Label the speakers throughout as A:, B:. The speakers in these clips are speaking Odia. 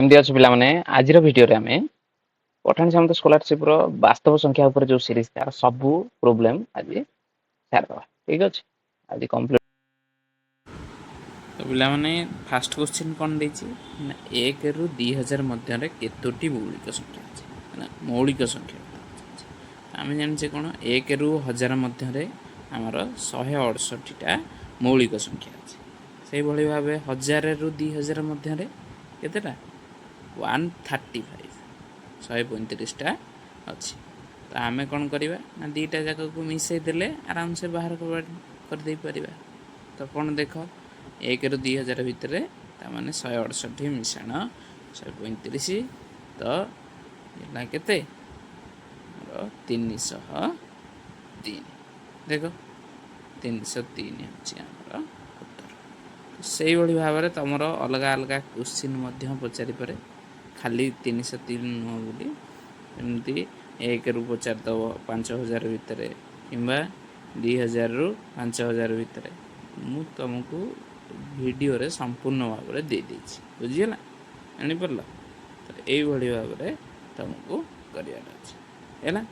A: କେମିତି ଅଛି ପିଲାମାନେ ଆଜିର ଭିଡ଼ିଓରେ ଆମେ ପଠାଣି ସାମନ୍ତ ସ୍କଲାରशिପ୍ ର ବାସ୍ତବ ସଂଖ୍ୟା ଉପରେ ଯୋଉ ସିରିଜ ତାର ସବୁ ପ୍ରୋବ୍ଲେମ ଆଜି ସାରିଦେବା। ଠିକ ଅଛି, ଆଜି କମ୍ପ୍ଲିଟ।
B: ତ ପିଲାମାନେ ଫାଷ୍ଟ क्वेश्चन କ'ଣ ଦେଇଛି ନା 1 ରୁ 2000 ମଧ୍ୟରେ କେତୋଟି ମୌଳିକ ସଂଖ୍ୟା ଅଛି ନା ମୌଳିକ ସଂଖ୍ୟା ଆମେ ଜାଣିଛେ କ'ଣ 1 ରୁ 1000 ମଧ୍ୟରେ ଆମର 168ଟା ମୌଳିକ ସଂଖ୍ୟା ଅଛି। ସେଇଭଳି ଭାବେ 1000 ରୁ 2000 ମଧ୍ୟରେ କେତେଟା 135 135ଟା ଅଛି। ତ ଆମେ କ'ଣ କରିବା ନା ଦୁଇଟା ଯାକକୁ ମିଶାଇ ଦେଲେ ଆରାମସେ ବାହାର କରିଦେଇପାରିବା। ତ କ'ଣ ଦେଖ 1 ରୁ 2000 ଭିତରେ ତାମାନେ 168 ମିଶାଣ 135 ତ ହେଲା କେତେ 303। ଦେଖ 303 ହେଉଛି ଆମର ଉତ୍ତର। ସେଇଭଳି ଭାବରେ ତୁମର ଅଲଗା ଅଲଗା କ୍ୱେଶ୍ଚିନ୍ ମଧ୍ୟ ପଚାରିପାରେ, ଖାଲି 303 ନୁହଁ ବୋଲି। ଏମିତି 1 ରୁ ପଚାରିଦେବ 5000 ଭିତରେ କିମ୍ବା 2000 ରୁ 5000 ଭିତରେ। ମୁଁ ତୁମକୁ ଭିଡ଼ିଓରେ ସମ୍ପୂର୍ଣ୍ଣ ଭାବରେ ଦେଇଦେଇଛି, ବୁଝିଗଲା, ଜାଣିପାରିଲ। ତ ଏଇଭଳି ଭାବରେ ତୁମକୁ କରିବାର ଅଛି ହେଲା।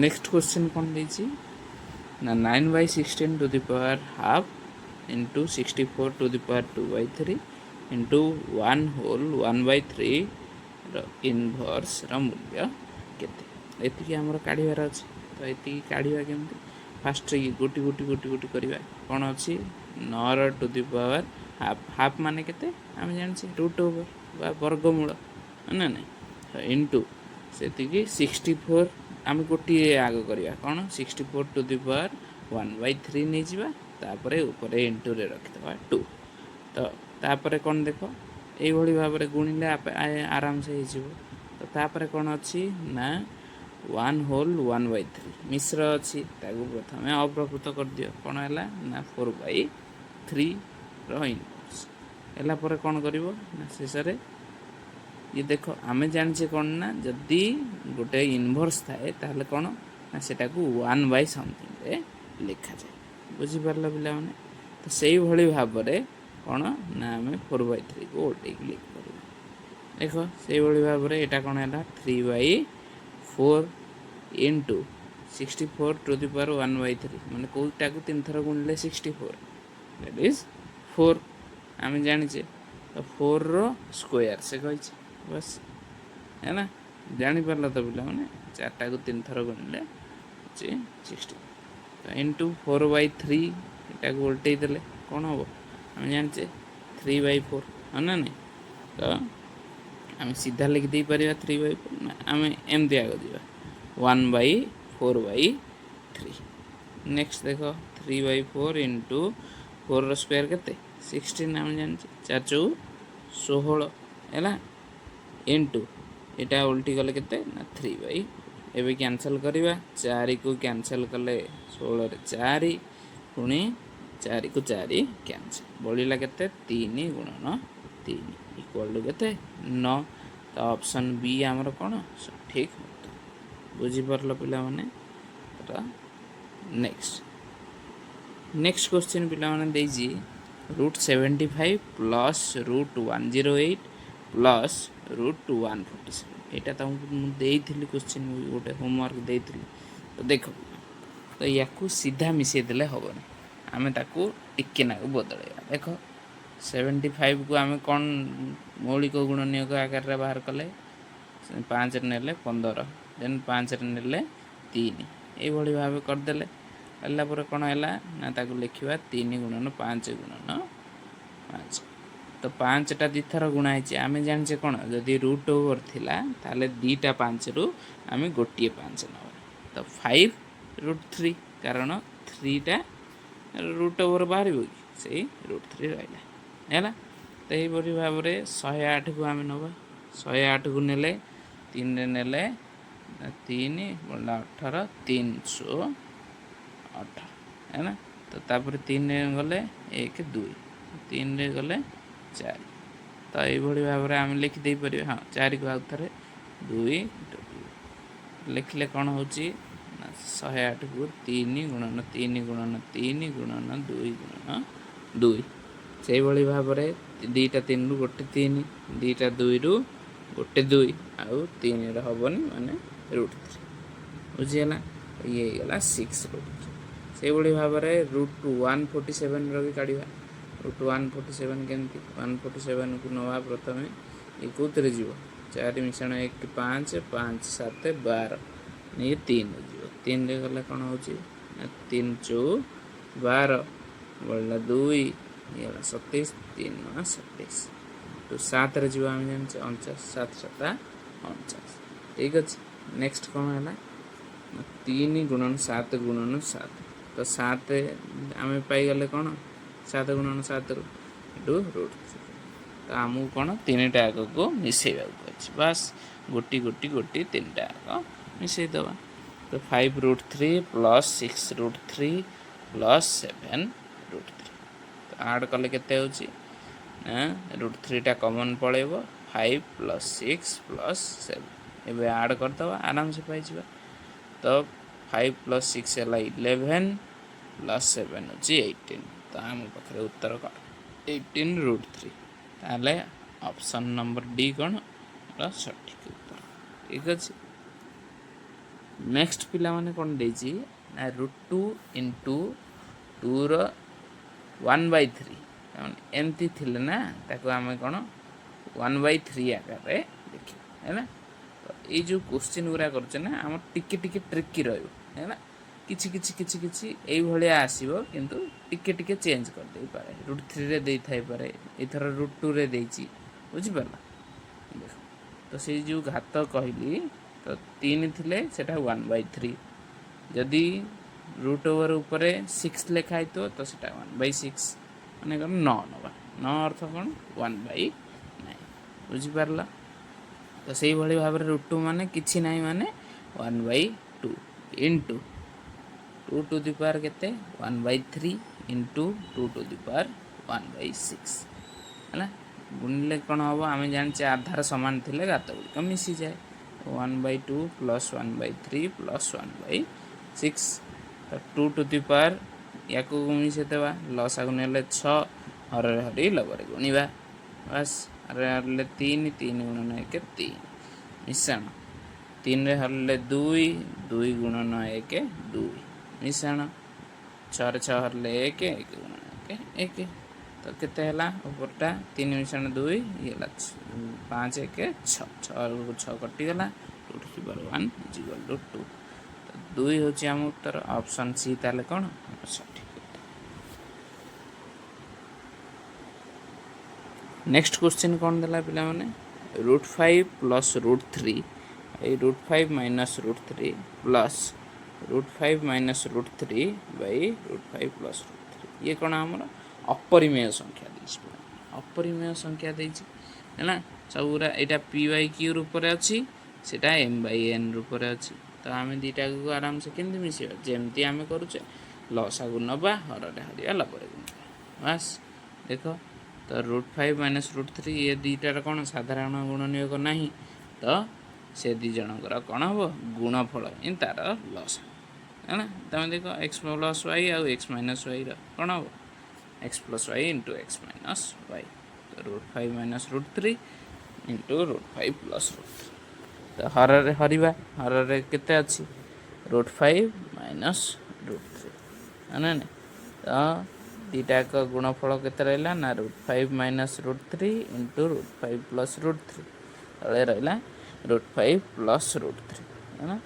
B: ନେକ୍ସଟ କ୍ୱେଶ୍ଚିନ୍ କ'ଣ ଦେଇଛି ନା 9/16 to the power half into 64 to the power 2/3 into 1 whole 1/3 ର ଇନଭର୍ସର ମୂଲ୍ୟ କେତେ? ଏତିକି ଆମର କାଢ଼ିବାର ଅଛି। ତ ଏତିକି କାଢ଼ିବା କେମିତି? ଫାଷ୍ଟ ଗୋଟି ଗୋଟି କରିବା। କ'ଣ ଅଛି 9 to the power half. Half ମାନେ କେତେ ଆମେ ଜାଣିଛେ ରୁଟ୍ ଓଭର ବା ବର୍ଗମୂଳ ନା ନାଇଁ। ତ ଇଣ୍ଟୁ ସେତିକି 64 ଆମେ ଗୋଟିଏ ଆଗ କରିବା। କ'ଣ 64 ଟୁ ଦି ପାୱାର 1/3 ନେଇଯିବା, ତାପରେ ଉପରେ ଇଣ୍ଟୁରେ ରଖିଦେବା 2। ତ ତାପରେ କ'ଣ ଦେଖ ଏଇଭଳି ଭାବରେ ଗୁଣିଲେ ଆରାମସେ ହେଇଯିବ। ତ ତାପରେ କ'ଣ ଅଛି ନା 1 ହୋଲ୍ 1/3 ମିଶ୍ର ଅଛି, ତାକୁ ପ୍ରଥମେ ଅପ୍ରକୃତ କରିଦିଅ। କ'ଣ ହେଲା ନା 4/3 ର ଇନଭର୍ସ ହେଲା ପରେ କ'ଣ କରିବ ନା ଶେଷରେ ଇଏ ଦେଖ ଆମେ ଜାଣିଛେ କ'ଣ ନା ଯଦି ଗୋଟେ ଇନଭର୍ସ ଥାଏ ତାହେଲେ କ'ଣ ନା ସେଟାକୁ 1/somethingରେ ଲେଖାଯାଏ। ବୁଝିପାରିଲ ପିଲାମାନେ। ତ ସେଇଭଳି ଭାବରେ କ'ଣ ନା ଆମେ 4/3କୁ ଓଲଟେଇକି ଲେଖିପାରିବା। ଦେଖ ସେଇଭଳି ଭାବରେ ଏଇଟା କ'ଣ ହେଲା 3/4 ଇଣ୍ଟୁ 64 ଟୁ ଦି ପାୱାର 1/3 ମାନେ କେଉଁଟାକୁ 3 ଥର ଗୁଣିଲେ 64 ଦ୍ୟାଟ୍ ଇଜ୍ 4 ଆମେ ଜାଣିଛେ। ତ 4ର ସ୍କୋୟାର ସେ କହିଛି ବସ୍ ହେଲା, ଜାଣିପାରିଲ ତ ପିଲାମାନେ। 4ଟାକୁ 3 ଥର ଗୁଣିଲେ ହେଉଛି 64। ତ ଇଣ୍ଟୁ 4/3 ଏଟାକୁ ଓଲଟେଇ ଦେଲେ କ'ଣ ହେବ ଆମେ ଜାଣିଛେ 3/4 ହଁ ନା ନାଇଁ। ତ ଆମେ ସିଧା ଲେଖିଦେଇପାରିବା 3/4 ନା ଆମେ ଏମିତି ଆଗ ଯିବା 1/4/3। ନେକ୍ସଟ ଦେଖ 3/4 ଇଣ୍ଟୁ 4ର ସ୍କୋୟାର କେତେ 16 ଆମେ ଜାଣିଛେ 4 × 16 ହେଲା ଇଣ୍ଟୁ ଏଇଟା ଓଲଟି ଗଲେ କେତେ ନା 3/4। ଏବେ କ୍ୟାନସଲ୍ କରିବା, 4କୁ କ୍ୟାନସଲ୍ କଲେ 16ରେ 4 ପୁଣି 4କୁ 4 କ୍ୟାନସଲ୍ ବଳିଲା କେତେ 3 ଗୁଣନ 3 ଇକ୍ୱାଲ୍ ଟୁ କେତେ 9। ତ ଅପସନ୍ ବି ଆମର କ'ଣ ସଠିକ୍ ଉତ୍ତର। ବୁଝିପାରିଲ ପିଲାମାନେ। ନେକ୍ସଟ କ୍ୱେଶ୍ଚିନ୍ ପିଲାମାନେ ଦେଇଛି √75 ପ୍ଲସ୍ √108 ପ୍ଲସ୍ √147। ଏଇଟା ତୁମକୁ ମୁଁ ଦେଇଥିଲି କ୍ୱେଶ୍ଚିନ୍ ଗୋଟେ ହୋମୱାର୍କ ଦେଇଥିଲି। ତ ଦେଖ ତ ୟାକୁ ସିଧା ମିଶାଇ ଦେଲେ ହେବନି, ଆମେ ତାକୁ ଟିକେ ନାକୁ ବଦଳାଇବା। ଦେଖ 75କୁ ଆମେ କ'ଣ ମୌଳିକ ଗୁଣନୀୟକ ଆକାରରେ ବାହାର କଲେ 5ରେ ନେଲେ 15 ଦେନ୍ 5ରେ ନେଲେ 3 ଏଇଭଳି ଭାବେ କରିଦେଲେ। ହେଲା ପରେ କ'ଣ ହେଲା ନା ତାକୁ ଲେଖିବା 3 ଗୁଣନ 5 ଗୁଣନ 5। ତ 5ଟା 2 ଥର ଗୁଣା ହେଇଛି ଆମେ ଜାଣିଛେ କ'ଣ ଯଦି ରୁଟ୍ ଓଭର ଥିଲା ତାହେଲେ 2ଟା 5ରୁ ଆମେ ଗୋଟିଏ 5 ନେବା। ତ 5√3 କାରଣ 3ଟା ରୁଟ୍ ଓଭର ବାହାରିବ କି ସେଇ √3 ରହିଲା ହେଲା। ତ ଏହିପରି ଭାବରେ 108କୁ ଆମେ ନେବା। 108କୁ ନେଲେ 3ରେ ନେଲେ 3 18 318 ହେଲା। ତ ତାପରେ 3ରେ ଗଲେ 1 2 3ରେ ଗଲେ 4। ତ ଏଇଭଳି ଭାବରେ ଆମେ ଲେଖିଦେଇପାରିବା। ହଁ 4କୁ ଆଉ ଥରେ 2 ଲେଖିଲେ କ'ଣ ହେଉଛି ନା 108କୁ 3 ଗୁଣନ 3 ଗୁଣନ 3 ଗୁଣନ 2 ଗୁଣନ 2। ସେଇଭଳି ଭାବରେ ଦୁଇଟା 3 ରୁ ଗୋଟେ 3, ଦୁଇଟା 2 ରୁ ଗୋଟେ 2 ଆଉ 3 ରେ ହେବନି ମାନେ √3 ବୁଝିଗଲା। ଇଏ ହେଇଗଲା 6 √3। ସେଇଭଳି ଭାବରେ √147 ର ବି କାଢ଼ିବା। √147 କେମିତି 147 କୁ ନେବା ପ୍ରଥମେ ଇଏ କେଉଁଥିରେ ଯିବ 4 ମିଶାଣ 1 5 5 7 12 ଇଏ 3 ଯିବ। 3 ରେ ଗଲେ କ'ଣ ହେଉଛି 3 ଚଉ 12 ବଳିଲା 2 ହେଇଗଲା 27 3 9 27 ତ 7 ରେ ଯିବ ଆମେ ଜାଣିଛେ 49 7 7 49 ଠିକ୍ ଅଛି। ନେକ୍ସଟ କ'ଣ ହେଲା 3 ଗୁଣନ 7 ଗୁଣନ 7 ତ 7 ଆମେ ପାଇଗଲେ କ'ଣ 7 ଗୁଣନ 7 ରୁ ଏଠୁ √3 ତ ଆମକୁ କ'ଣ 3ଟା ଆଗକୁ ମିଶାଇବାକୁ ଅଛି ବାସ୍ ଗୋଟି 3ଟା ଆଗ ମିଶାଇଦେବା। ତ 5 √3 ପ୍ଲସ୍ 6 √3 ପ୍ଲସ୍ 7 √3 ତ ଆଡ଼ କଲେ କେତେ ହେଉଛି √3ଟା କମନ୍ ପଳେଇବ 5 ପ୍ଲସ୍ 6 ପ୍ଲସ୍ 7 ଏବେ ଆଡ଼ କରିଦେବା ଆରାମସେ ପାଇଯିବା। ତ 5 ପ୍ଲସ୍ 6 ହେଲା 11 ପ୍ଲସ୍ 7 ହେଉଛି 18 ତ ଆମ ପାଖରେ ଉତ୍ତର କ'ଣ 18 √3 ତାହେଲେ ଅପସନ୍ ନମ୍ବର ଡି କ'ଣ ସଠିକ୍ ଉତ୍ତର ଠିକ୍ ଅଛି। ନେକ୍ସଟ ପିଲାମାନେ କ'ଣ ଦେଇଛି ନା √2 ଇଣ୍ଟୁ 2ର 1/3 ଏମିତି ଥିଲେ ନା ତାକୁ ଆମେ କ'ଣ 1/3 ଆକାରରେ ଦେଖିବା ହେଲା। ତ ଏଇ ଯେଉଁ କୋଶ୍ଚିନ୍ ଗୁଡ଼ା କରୁଛେ ନା ଆମର ଟିକେ ଟ୍ରିକି ରହିବ ହେଲା। କିଛି ଏଇଭଳିଆ ଆସିବ କିନ୍ତୁ ଟିକେ ଚେଞ୍ଜ କରିଦେଇପାରେ √3ରେ ଦେଇଥାଇପାରେ ଏଥର √2ରେ ଦେଇଛି ବୁଝିପାରିଲ। ଦେଖ ତ ସେଇ ଯେଉଁ ଘାତ କହିଲି ତ 3 ଥିଲେ ସେଟା 1/3 ଯଦି √ଓଭର ଉପରେ 6 ଲେଖା ହେଇଥିବ ତ ସେଟା 1/6 ମାନେ କ'ଣ 9 ନେବା 9 ଅର୍ଥ କ'ଣ 1/9 ବୁଝିପାରିଲ। ତ ସେଇଭଳି ଭାବରେ √2 ମାନେ କିଛି ନାହିଁ ମାନେ 1/2 ଇଣ୍ଟୁ 2 ଟୁ ଦି ପାୱାର କେତେ 1/3 ଇଣ୍ଟୁ 2 ଟୁ ଦି ପାୱାର 1/6 ହେଲା। ଗୁଣିଲେ କ'ଣ ହେବ ଆମେ ଜାଣିଛେ ଆଧାର ସମାନ ଥିଲେ ଘାତ ଗୁଡ଼ିକ ମିଶିଯାଏ 1/2 ପ୍ଲସ୍ 1/3 ପ୍ଲସ୍ 1/6 ତ 2 ଟୁ ଦି ପାୱାର ୟାକୁ ମିଶାଇଦେବା ଲସାଗୁ ନେଲେ 6 ହରରେ ହରି ଲବରେ ଗୁଣିବା ବାସ୍ ହରରେ ହରିଲେ 3 3 ଗୁଣନ 1 3 ମିଶାଣ 3ରେ ହରିଲେ 2 2 ଗୁଣନ 1 2 ମିଶାଣ 6ରେ 6 ହରିଲେ 1 1 ଗୁଣନ 1 1 ତ କେତେ ହେଲା ଉପରଟା 3 ମିଶାଣ 2 ହେଲା 5 1 6 6ରୁ 6 କଟିଗଲା 2/1 = 2 ତ 2 ହେଉଛି ଆମ ଉତ୍ତର ଅପସନ୍ ସି ତାହେଲେ କ'ଣ ସଠିକ୍। ନେକ୍ସଟ କ୍ୱେଶ୍ଚିନ୍ କ'ଣ ଦେଲା ପିଲାମାନେ √5 ପ୍ଲସ୍ √3 ଏଇ √5 minus √3 plus √5 minus √3 Bai √5 plus √3 ଇଏ କ'ଣ ଆମର ଅପରିମେୟ ସଂଖ୍ୟା ଦେଇଛି ଅପରିମେୟ ସଂଖ୍ୟା ଦେଇଛି ହେଲା। ସବୁଗୁରା ଏଇଟା p/q ରୂପରେ ଅଛି ସେଇଟା m/n ରୂପରେ ଅଛି ତ ଆମେ ଦୁଇଟାକୁ ଆରାମସେ କେମିତି ମିଶାଇବା ଯେମିତି ଆମେ କରୁଛେ ଲସାଗୁ ନେବା ହରରେ ହରିବା ଲବରେ ଗୁଣିବା ବାସ୍। ଦେଖ ତ √5 ମାଇନସ୍ √3 ଇଏ ଦୁଇଟାର କ'ଣ ସାଧାରଣ ଗୁଣନୀୟକ ନାହିଁ ତ ସେ ଦୁଇ ଜଣଙ୍କର କ'ଣ ହେବ ଗୁଣଫଳ ହିଁ ତା'ର ଲସାଗୁ ହେଲା। ତୁମେ ଦେଖ x ପ୍ଲସ୍ y ଆଉ x ମାଇନସ୍ yର କ'ଣ ହେବ x plus y into x minus y ତ √5 ମାଇନସ୍ √3 ଇଣ୍ଟୁ √5 ପ୍ଲସ୍ √3 ତ ହରରେ ହରିବା ହରରେ କେତେ ଅଛି √5 ମାଇନସ୍ √3 ନା ତ ଦୁଇଟାକ ଗୁଣଫଳ କେତେ ରହିଲା ନା √5 ମାଇନସ୍ √3 ଇଣ୍ଟୁ √5 ପ୍ଲସ୍ √3 ତଳେ ରହିଲା √5 ପ୍ଲସ୍ √3 ହେଲା।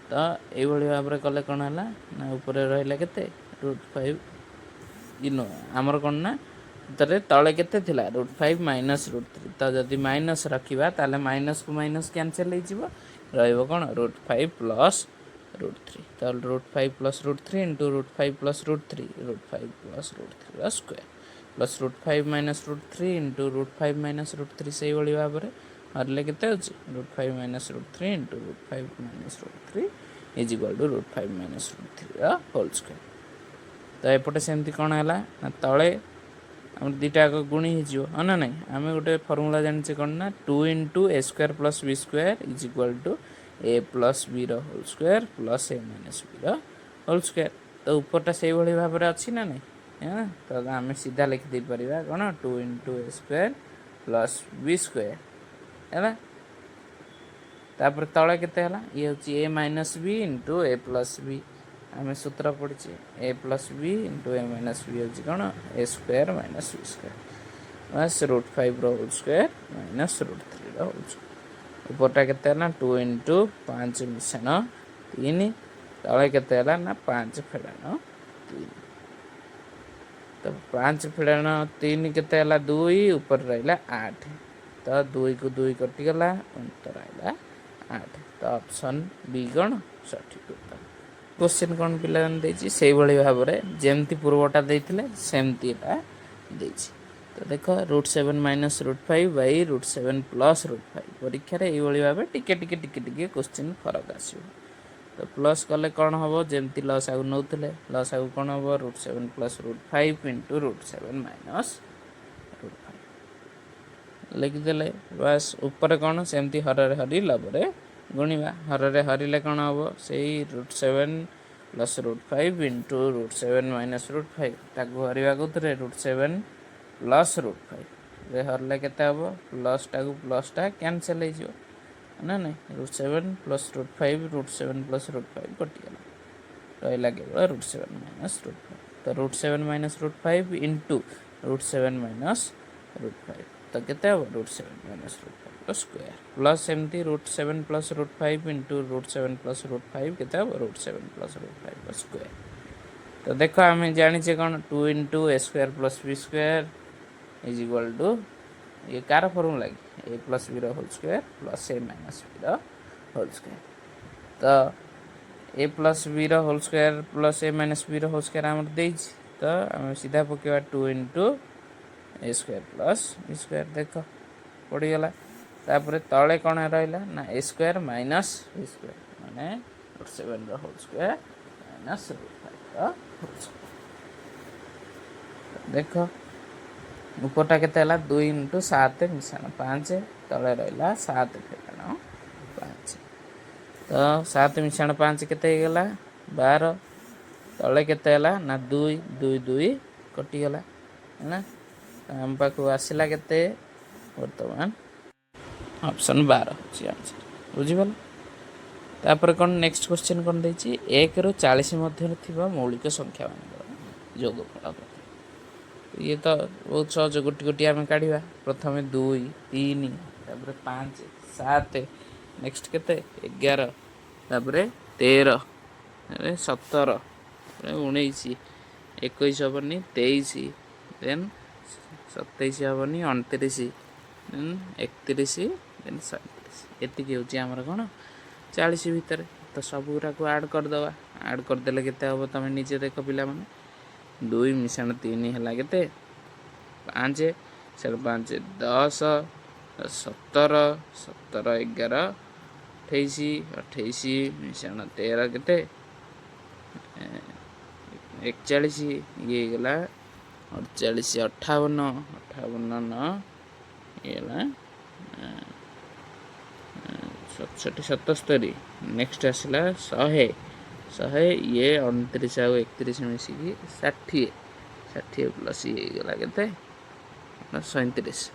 B: ତ ଏଇଭଳି ଭାବରେ କଲେ କ'ଣ ହେଲା ନା ଉପରେ ରହିଲା କେତେ √5 ଆମର କ'ଣ ନା ତଳେ କେତେ ଥିଲା √5 ମାଇନସ୍ √3 ତ ଯଦି ମାଇନସ୍ ରଖିବା ତାହେଲେ ମାଇନସ୍କୁ ମାଇନସ୍ କ୍ୟାନସେଲ୍ ହେଇଯିବ ରହିବ କ'ଣ √5 ପ୍ଲସ୍ √3 ତ √5 ପ୍ଲସ୍ √3 ଇଣ୍ଟୁ √5 ପ୍ଲସ୍ √3 √5 ପ୍ଲସ୍ √3ର square plus √5 minus √3 into √5 minus √3 ସେଇଭଳି ଭାବରେ ହରିଲେ କେତେ ହେଉଛି √5 ମାଇନସ୍ √3 ଇଣ୍ଟୁ √5 ମାଇନସ୍ √3 = √5 ମାଇନସ୍ √3ର ହୋଲ୍ ସ୍କୋୟାର। ତ ଏପଟେ ସେମିତି କ'ଣ ହେଲା ନା ତଳେ ଆମର ଦୁଇଟା ଆଗ ଗୁଣି ହେଇଯିବ ହଁ ନା ନାହିଁ। ଆମେ ଗୋଟେ ଫର୍ମୁଲା ଜାଣିଛେ କ'ଣ ନା 2 × a² + b² = a ପ୍ଲସ୍ bର whole square plus a minus bର ହୋଲ୍ ସ୍କୋୟାର ତ ଉପରଟା ସେଇଭଳି ଭାବରେ ଅଛି ନା ନାହିଁ है तो आम सीधा लिखिदे पार कौन 2 into a square plus b square है तापर तले केते हला ये होची ए माइनस बी इंटू ए प्लस बी आम सूत्र पढ़ी ए प्लस बी इंटू ए माइनस बी होची कौन ए स्क्वायर माइनस बी स्क्वायर बस √5 रो होल स्क्वायर माइनस √3 रो होल स्क्वायर ऊपरटा केते हला 2 इंटू 5 मिशन 3 तले केते हला ना 5 फेड़ान 3 तो 5 फेड़ान 3 केते हला 2 ऊपर रहिला 8 तो 2 को 2 कटिगला अंतर आइला 8 तो ऑप्शन बी कौन सठिक उत्तर क्वेश्चन कौन पिला से भाव में जमती पूर्वटा देते सेमती देती तो देख √7 माइनस √5 बाई √7 प्लस √5 परीक्षा ये भाव टिके क्वेश्चन फरक आसो तो प्लस कले कौन हम जमती लस आगु नौले लस आगु कौन हम √7 प्लस √5 इंटू √7 माइनस √5 लिखिदे बस ऊपर कौन सेमती हर हरी लबरे गुणवा हर हरिले कौन हम से √7 प्लस √5 इंटू √7 माइनस √5 ताकू हरवा कौन √7 प्लस √5 हरले के प्लस टाकू प्लस टा कैनसल हो ना नहीं √7 प्लस √5 √7 प्लस √5 कटिगला रहा केवल √7 माइनस √5 तो √7 माइनस √5 इंटू √7 माइनस √5 तो केते हम √7 माइनस √5 स्क्वायर प्लस एमती √7 प्लस √5 इंटू √7 प्लस √5 केते हम √7 प्लस √5 स्क्वायर तो देखो आम जाने कौन 2 into a square plus b square is equal to ये कार formula a plus b whole square plus a minus b whole square तो a plus b whole square plus a minus b whole square आम तो आम सीधा पकेवा 2 into a square plus b square देख पड़गला तापर तले कौन रहा ना a square minus b square माने √7 whole square minus √5 whole square देख ऊपरटा केते 2 इंटू 7 मिशाण 5 तले रहा 7 फेड़ाण 5 तो 7 मिशाण 5 केते गला 12 तले केते ना 2 2 2 कटिगला है आम पाक आसला केते बर्तमान ऑप्शन 12 होची आंसर बुझिबल तापर कौन नेक्स्ट क्वेश्चन कौन देछि 1 ରୁ 40 मध्य थिबा मौलिक संख्या मान योगफल ये तो बहुत सहज गोटी गोटी आम काढ़ा प्रथम 2 3 तापर 5 7 नेक्स्ट केते 11 तापर 13 17 19 21 हेनी 23 देन 27 हेनी 29 देन 31 देन 37 एति होमर कौन 40 भितर तो सबूरा को आड करदे आड करदे के तुम निजे देख पिला माने 2 मिशाण 3 है के 5 5 10 17 17 11 28 28 मिशाण 13 के 41 ये गला 48 58 58 9 ये 67 77 नेक्स्ट आसला 100 100 ये 29 आउ 31 मिसिकी 60 60 प्लस ये गला के 37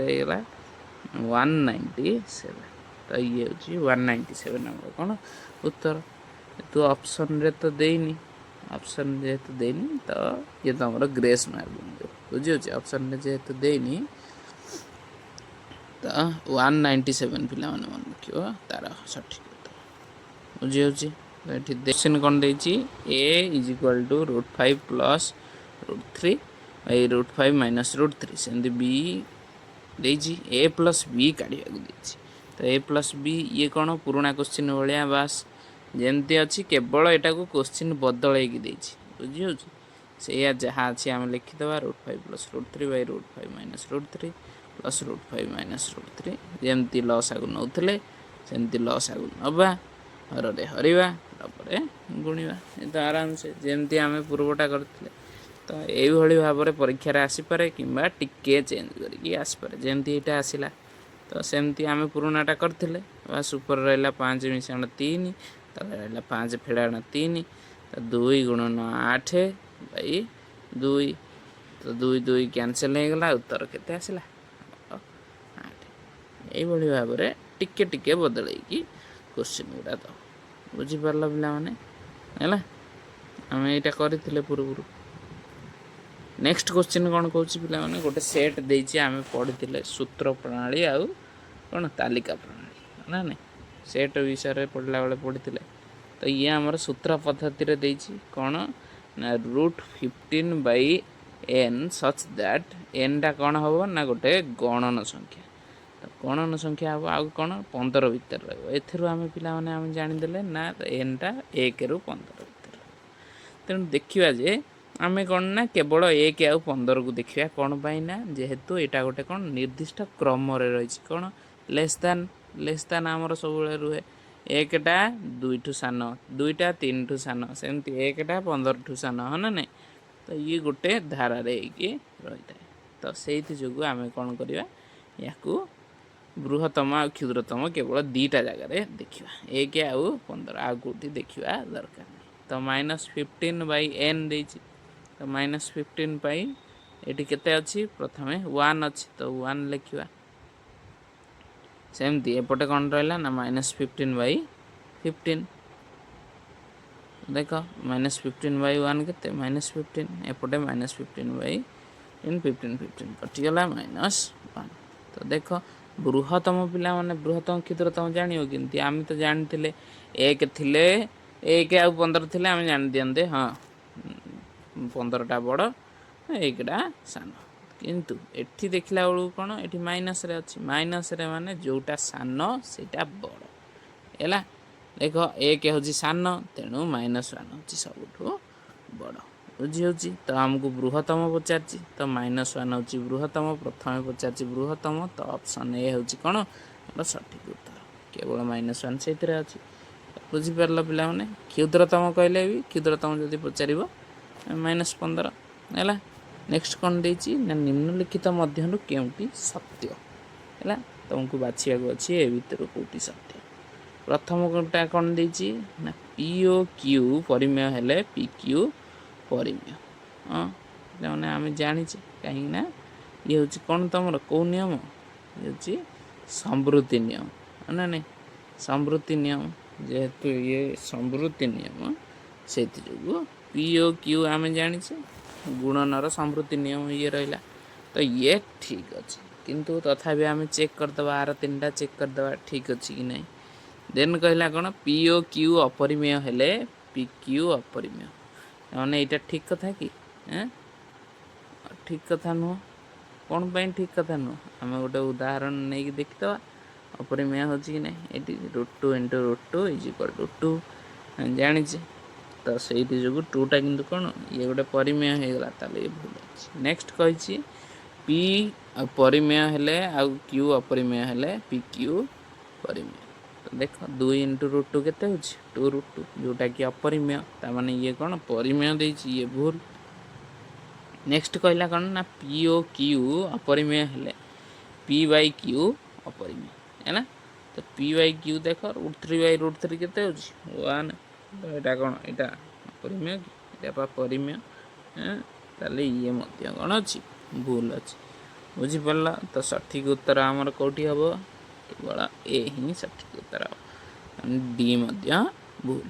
B: ये 197 तो ये हूँ 197 आम कौन उत्तर तू ऑप्शन रे तो देनी ऑप्शन जेहेतु देनी तो ये तो हमारा ग्रेस मार्क बुझे ऑप्शन रे जेहेतु देनी तो 197 पिला मन रखियो तार सठिक उत्तर बुझी होची क्वेश्चन कौन देछि a is equal to √5 plus √3 by √5 minus √3 सेमती b देछि a प्लस b काढ़ा देछि तो a प्लस b ये कौन पुराना क्वेश्चन भाया बास जमती अच्छी केवल यहाँ को क्वेश्चन बदल बुझी होची से जहाँ अच्छी आम लिखिदे √5 plus √3 by √5 minus √3 plus √5 minus √3 जमती लस आगु नौले सेमती लस आगु नवा हरे हरवा गुणवा ये तो आराम से जमती आम पूर्वटा करते तो यही भाव में परीक्षा आसीपे कि टिके चेंज करके आसपे जमती यहाँ आसला तो सेमती आम पुराणाटा करते बास ऊपर रहा 5 मिशाण 3 तले रहा 5 फेड़ाण 3 तो 2 × 9 8 बाई 2 ତ 2 2 କ୍ୟାନସେଲ୍ ହେଇଗଲା। ଉତ୍ତର କେତେ ଆସିଲା? 8। ଏଇଭଳି ଭାବରେ ଟିକେ ଟିକେ ବଦଳେଇକି କୋଶ୍ଚିନ୍ ଗୁଡ଼ା ଦେବ। ବୁଝିପାରିଲ ପିଲାମାନେ? ହେଲା, ଆମେ ଏଇଟା କରିଥିଲେ ପୂର୍ବରୁ। ନେକ୍ସଟ କୋଶ୍ଚିନ୍ କ'ଣ କହୁଛି ପିଲାମାନେ? ଗୋଟେ ସେଟ୍ ଦେଇଛି, ଆମେ ପଢ଼ିଥିଲେ ସୂତ୍ର ପ୍ରଣାଳୀ ଆଉ କ'ଣ ତାଲିକା ପ୍ରଣାଳୀ, ନା ନାଇଁ? ସେଟ୍ ବିଷୟରେ ପଢ଼ିଲା ବେଳେ ପଢ଼ିଥିଲେ। ତ ଇଏ ଆମର ସୂତ୍ର ପଦ୍ଧତିରେ ଦେଇଛି କ'ଣ ନା √15/n ସଚ୍ ଦ୍ୟାଟ୍ nଟା କ'ଣ ହେବ ନା ଗୋଟେ ଗଣନ ସଂଖ୍ୟା। ତ ଗଣନ ସଂଖ୍ୟା ହେବ ଆଉ କ'ଣ 15 ଭିତରେ ରହିବ। ଏଥିରୁ ଆମେ ପିଲାମାନେ ଆମେ ଜାଣିଦେଲେ ନା nଟା 1ରୁ 15 ଭିତରେ ରହିବ। ତେଣୁ ଦେଖିବା ଯେ ଆମେ କ'ଣ ନା କେବଳ 1 ଆଉ 15କୁ ଦେଖିବା। କ'ଣ ପାଇଁ ନା ଯେହେତୁ ଏଇଟା ଗୋଟେ କ'ଣ ନିର୍ଦ୍ଦିଷ୍ଟ କ୍ରମରେ ରହିଛି। କ'ଣ ଲେସ୍ ଦାନ୍ ଆମର ସବୁବେଳେ ରୁହେ। 1ଟା 2ଠୁ ସାନ, 2ଟା 3ଠୁ ସାନ, ସେମିତି 1ଟା 15ଠୁ ସାନ, ହଁ ନା ନାଇଁ? ତ ଇଏ ଗୋଟେ ଧାରାରେ ହେଇକି ରହିଥାଏ। ତ ସେଇଥି ଯୋଗୁଁ ଆମେ କ'ଣ କରିବା, ୟାକୁ ବୃହତ୍ତମ ଆଉ କ୍ଷୁଦ୍ରତମ କେବଳ 2ଟା ଜାଗାରେ ଦେଖିବା। 1 ଆଉ 15 ଆଉ କେଉଁଠି ଦେଖିବା ଦରକାର ନାହିଁ। ତ -15/n ଦେଇଛି। ତ -15 ପାଇଁ ଏଠି କେତେ ଅଛି? ପ୍ରଥମେ 1 ଅଛି, ତ 1 ଲେଖିବା। ସେମିତି ଏପଟେ କ'ଣ ରହିଲା ନା -15/15। ଦେଖ -15/1 କେତେ? -15। ଏପଟେ -15/15 କଟିଗଲା -1। ତ ଦେଖ ବୃହତ୍ତମ ପିଲାମାନେ ବୃହତ୍ତମ କ୍ଷୁଦ୍ରତମ ଜାଣିବ କେମିତି? ଆମେ ତ ଜାଣିଥିଲେ 1 ଥିଲେ, 1 ଆଉ 15 ଥିଲେ ଆମେ ଜାଣିଦିଅନ୍ତେ ହଁ 15ଟା ବଡ଼, 1ଟା ସାନ। କିନ୍ତୁ ଏଠି ଦେଖିଲା ବେଳକୁ କ'ଣ, ଏଠି ମାଇନସ୍ରେ ଅଛି। ମାଇନସ୍ରେ ମାନେ ଯେଉଁଟା ସାନ ସେଇଟା ବଡ଼ ହେଲା। ଦେଖ 1 ହେଉଛି ସାନ, ତେଣୁ -1 ହେଉଛି ସବୁଠୁ ବଡ଼। ବୁଝିହେଉଛି? ତ ଆମକୁ ବୃହତ୍ତମ ପଚାରିଛି, ତ -1 ହେଉଛି ବୃହତ୍ତମ। ପ୍ରଥମେ ପଚାରିଛି ବୃହତ୍ତମ, ତ ଅପସନ୍ ଏ ହେଉଛି କ'ଣ ଆମର ସଠିକ୍ ଉତ୍ତର। କେବଳ -1 ସେଇଥିରେ ଅଛି। ବୁଝିପାରିଲ ପିଲାମାନେ? କ୍ଷୁଦ୍ରତମ କହିଲେ ବି, କ୍ଷୁଦ୍ରତମ ଯଦି ପଚାରିବ -15 ହେଲା। ନେକ୍ସଟ କ'ଣ ଦେଇଛି ନା ନିମ୍ନଲିଖିତ ମଧ୍ୟରୁ କେଉଁଟି ସତ୍ୟ ହେଲା। ତୁମକୁ ବାଛିବାକୁ ଅଛି ଏ ଭିତରୁ କେଉଁଟି ସତ୍ୟ। ପ୍ରଥମ ଗୋଟା କ'ଣ ଦେଇଛି ନା ପି ଓ କ୍ୟୁ ପରିମେୟ ହେଲେ ପି କ୍ୟୁ ପରିମେୟ। ହଁ ପିଲାମାନେ ଆମେ ଜାଣିଛେ, କାହିଁକି ନା ଇଏ ହେଉଛି କ'ଣ ତୁମର କେଉଁ ନିୟମ? ଇଏ ହେଉଛି ସମ୍ବୃତ୍ତି ନିୟମ, ନା ନାଇଁ? ସମ୍ବୃତ୍ତି ନିୟମ, ଯେହେତୁ ଇଏ ସମ୍ବୃତ୍ତି ନିୟମ ସେଥିଯୋଗୁଁ ପି ଓ କ୍ୟୁ ଆମେ ଜାଣିଛେ, ଗୁଣନର ସମ୍ବୃତ୍ତି ନିୟମ ଇଏ ରହିଲା। ତ ଇଏ ଠିକ୍ ଅଛି, କିନ୍ତୁ ତଥାପି ଆମେ ଚେକ୍ କରିଦେବା, ଆର 3ଟା ଚେକ୍ କରିଦେବା ଠିକ୍ ଅଛି କି ନାହିଁ। ଦେନ୍ କହିଲା କ'ଣ ପି ଓ କ୍ୟୁ ଅପରିମେୟ ହେଲେ ପି କ୍ୟୁ ଅପରିମେୟ। ମାନେ ଏଇଟା ଠିକ୍ କଥା କି? ଠିକ୍ କଥା ନୁହଁ। କ'ଣ ପାଇଁ ଠିକ୍ କଥା ନୁହଁ? ଆମେ ଗୋଟେ ଉଦାହରଣ ନେଇକି ଦେଖିଦେବା ଅପରିମେୟ ହେଉଛି କି ନାହିଁ। ଏଠି √2 × √2 = 2 ଜାଣିଛେ। ତ ସେଇଥି ଯୋଗୁଁ 2ଟା କିନ୍ତୁ କ'ଣ ଇଏ ଗୋଟେ ପରିମେୟ ହେଇଗଲା, ତାହେଲେ ଇଏ ଭୁଲ ଅଛି। ନେକ୍ସଟ କହିଛି ପି ପରିମେୟ ହେଲେ ଆଉ କ୍ୟୁ ଅପରିମେୟ ହେଲେ ପି କ୍ୟୁ ପରିମେୟ। ତ ଦେଖ 2 × √2 କେତେ ହେଉଛି? 2√2, ଯେଉଁଟାକି ଅପରିମେୟ। ତା'ମାନେ ଇଏ କ'ଣ ପରିମେୟ ଦେଇଛି, ଇଏ ଭୁଲ। ନେକ୍ସଟ କହିଲା କ'ଣ ନା ପି ଓ କ୍ୟୁ ଅପରିମେୟ ହେଲେ p/q ଅପରିମେୟ ହେଲା। ତ p/q ଦେଖ √3/√3 କେତେ ହେଉଛି? 1। ତ ଏଇଟା କ'ଣ, ଏଇଟା ଅପରିମେୟ କି? ଏଇଟା ବା ପରିମେୟ। ତାହେଲେ ଇଏ ମଧ୍ୟ କ'ଣ ଅଛି? ଭୁଲ ଅଛି। ବୁଝିପାରିଲ? ତ ସଠିକ୍ ଉତ୍ତର ଆମର କେଉଁଠି ହେବ? କେବଳ ଏ ହିଁ ସଠିକ୍ ଉତ୍ତର ହେବ। ଡି ମଧ୍ୟ ଭୁଲ।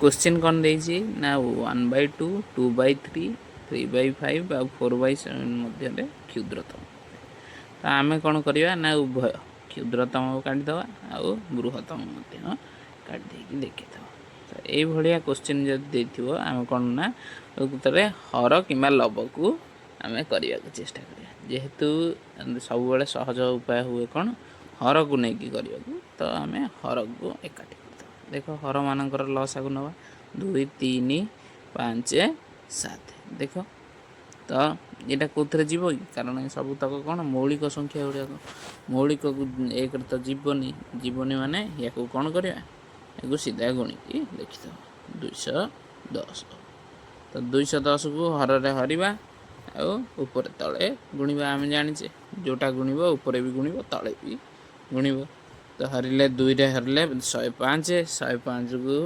B: କୋଶ୍ଚିନ୍ କ'ଣ ଦେଇଛି ନା 1/2, 2/3, 3/5 ଆଉ 4/7 ମଧ୍ୟରେ କ୍ଷୁଦ୍ରତମ। ତ ଆମେ କ'ଣ କରିବା ନା ଉଭୟ କ୍ଷୁଦ୍ରତମ କାଢ଼ିଦେବା ଆଉ ବୃହତ୍ତମ ମଧ୍ୟ କାଢ଼ି ଦେଇକି ଦେଖିଦେବା। ତ ଏଇଭଳିଆ କୋଶ୍ଚିନ୍ ଯଦି ଦେଇଥିବ ଆମେ କ'ଣ ନା ଉତ୍ତରେ ହର କିମ୍ବା ଲବକୁ ଆମେ କରିବାକୁ ଚେଷ୍ଟା କରିବା। ଯେହେତୁ ସବୁବେଳେ ସହଜ ଉପାୟ ହୁଏ କ'ଣ ହରକୁ ନେଇକି କରିବାକୁ, ତ ଆମେ ହରକୁ ଏକାଠି କରିଦେବା। ଦେଖ ହରମାନଙ୍କର ଲସାଗୁ ନେବା 2 3 5 7। ଦେଖ ତ ଏଇଟା କେଉଁଥିରେ ଯିବ କି? କାରଣ ଏ ସବୁତକ କ'ଣ ମୌଳିକ ସଂଖ୍ୟା ଗୁଡ଼ାକ। ମୌଳିକକୁ 1ରେ ତ ଯିବନି ମାନେ ୟାକୁ କ'ଣ କରିବା? ୟାକୁ ସିଧା ଗୁଣିକି ଲେଖିଦେବା 210। ତ 210କୁ ହରରେ ହରିବା ଆଉ ଉପରେ ତଳେ ଗୁଣିବା। ଆମେ ଜାଣିଛେ ଯେଉଁଟା ଗୁଣିବ ଉପରେ ବି ଗୁଣିବ, ତଳେ ବି ଗୁଣିବ। ତ ହରିଲେ 2ରେ ହରିଲେ 105, 105କୁ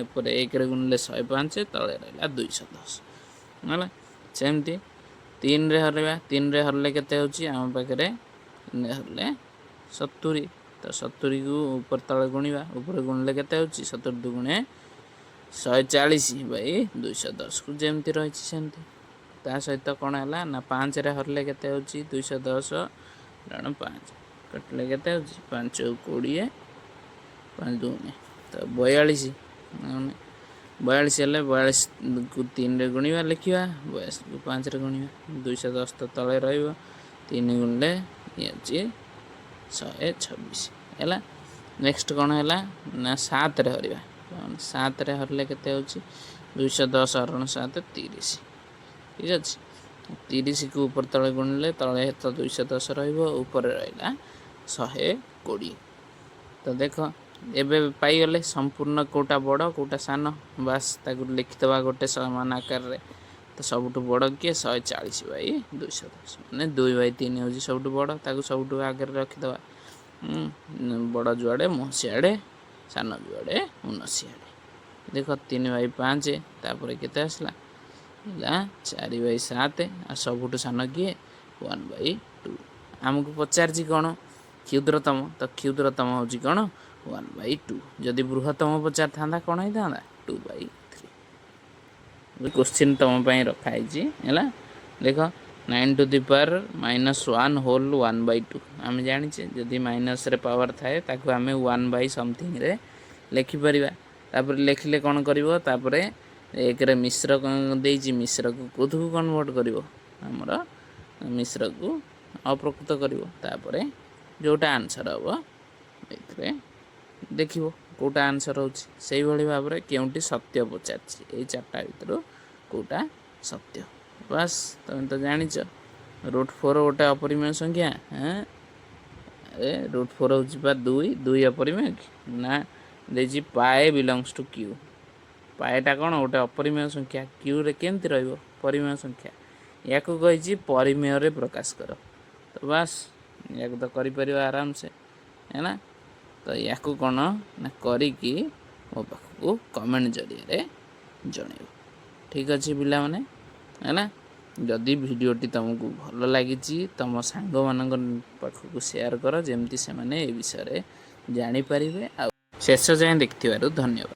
B: ଉପରେ 1ରେ ଗୁଣିଲେ 105, ତଳେ ରହିଲା 210। ହେଲା। ସେମିତି 3ରେ ହରେଇବା, 3ରେ ହରିଲେ କେତେ ହେଉଛି ଆମ ପାଖରେ, 3ରେ ହରିଲେ 70। ତ 70କୁ ଉପରେ ତଳେ ଗୁଣିବା, ଉପରେ ଗୁଣିଲେ କେତେ ହେଉଛି 70 ଦୁଗୁଣେ 140/210କୁ ଯେମିତି ରହିଛି ସେମିତି। ତା ସହିତ କ'ଣ ହେଲା ନା 5ରେ ହରିଲେ କେତେ ହେଉଛି 210 ରଣ 5 କାଟିଲେ କେତେ ହେଉଛି 5 20 5 ଦୁଗୁଣେ ତ 42। 42 ହେଲେ 42କୁ 3ରେ ଗୁଣିବା ଲେଖିବା, 42କୁ 5ରେ ଗୁଣିବା, 210 ତ ତଳେ ରହିବ, 3 ଗୁଣିଲେ ଇଏ ହେଉଛି 126 ହେଲା। ନେକ୍ସଟ କ'ଣ ହେଲା ନା 7ରେ ହରିବା, 7ରେ ହରିଲେ କେତେ ହେଉଛି 210 ହରଣ 7 30। ଠିକ୍ ଅଛି। 30କୁ ଉପରେ ତଳେ ଗୁଣିଲେ ତଳେ ତ 210 ରହିବ, ଉପରେ ରହିଲା 120। ତ ଦେଖ ଏବେ ପାଇଗଲେ ସମ୍ପୂର୍ଣ୍ଣ କେଉଁଟା ବଡ଼ କେଉଁଟା ସାନ, ବାସ୍ ତାକୁ ଲେଖିଦେବା ଗୋଟେ ସମାନ ଆକାରରେ। ତ ସବୁଠୁ ବଡ଼ କିଏ 140/210, ମାନେ 2/3 ହେଉଛି ସବୁଠୁ ବଡ଼, ତାକୁ ସବୁଠୁ ଆଗରେ ରଖିଦେବା। ବଡ଼ ଯୁଆଡ଼େ ମୁହଁ ସିଆଡ଼େ, ସାନ ଯୁଆଡ଼େ ମୁହଁ ସିଆଡ଼େ। ଦେଖ 3/5, ତାପରେ କେତେ ଆସିଲା ହେଲା 4/7, ଆଉ ସବୁଠୁ ସାନ କିଏ 1/2। ଆମକୁ ପଚାରିଛି କ'ଣ କ୍ଷୁଦ୍ରତମ, ତ କ୍ଷୁଦ୍ରତମ ହେଉଛି କ'ଣ 1/2। ଯଦି ବୃହତ୍ତମ ପଚାରିଥାନ୍ତା କ'ଣ ହେଇଥାନ୍ତା 2/3। କୋଶ୍ଚିନ୍ ତମ ପାଇଁ ରଖାହେଇଛି ହେଲା। ଦେଖ 9 ଟୁ ଦି ପାୱାର -1 ହୋଲ୍ 1/2। ଆମେ ଜାଣିଛେ ଯଦି ମାଇନସ୍ରେ ପାୱାର ଥାଏ ତାକୁ ଆମେ 1/ସମଥିଙ୍ଗରେ ଲେଖିପାରିବା। ତାପରେ ଲେଖିଲେ କ'ଣ କରିବ, ତାପରେ 1ରେ ମିଶ୍ର ଦେଇଛି, ମିଶ୍ରକୁ କୋଉଥିକୁ କନଭର୍ଟ କରିବ, ଆମର ମିଶ୍ରକୁ ଅପ୍ରକୃତ କରିବ। ତାପରେ ଯେଉଁଟା ଆନ୍ସର ହେବ ଏଥିରେ ଦେଖିବ କେଉଁଟା ଆନ୍ସର ହେଉଛି। ସେଇଭଳି ଭାବରେ କେଉଁଟି ସତ୍ୟ ପଚାରିଛି, ଏଇ 4ଟା ଭିତରୁ କେଉଁଟା ସତ୍ୟ। ବାସ୍ ତୁମେ ତ ଜାଣିଛ √4 ଗୋଟେ ଅପରିମେୟ ସଂଖ୍ୟା। √4 ହେଉଛି ବା 2 ଅପରିମେୟ କି ନା, ଦେଇଛି ପାଏ ବିଲଙ୍ଗସ୍ ଟୁ କ୍ୟୁ। ପାଏଟା କ'ଣ ଗୋଟେ ଅପରିମେୟ ସଂଖ୍ୟା, କ୍ୟୁରେ କେମିତି ରହିବ ପରିମେୟ ସଂଖ୍ୟା। ୟାକୁ କହିଛି ପରିମେୟରେ ପ୍ରକାଶ କର। ତ ବାସ୍ ୟାକୁ ତ କରିପାରିବ ଆରାମସେ ହେଲା। ତ ୟାକୁ କ'ଣ ନା କରିକି ମୋ ପାଖକୁ କମେଣ୍ଟ ଜରିଆରେ ଜଣେଇବ। ଠିକ୍ ଅଛି ପିଲାମାନେ ହେଲା। ଯଦି ଭିଡ଼ିଓଟି ତୁମକୁ ଭଲ ଲାଗିଛି ତୁମ ସାଙ୍ଗମାନଙ୍କ ପାଖକୁ ସେୟାର କର, ଯେମିତି ସେମାନେ ଏ ବିଷୟରେ ଜାଣିପାରିବେ। ଆଉ ଶେଷ ଯାଏଁ ଦେଖିଥିବାରୁ ଧନ୍ୟବାଦ।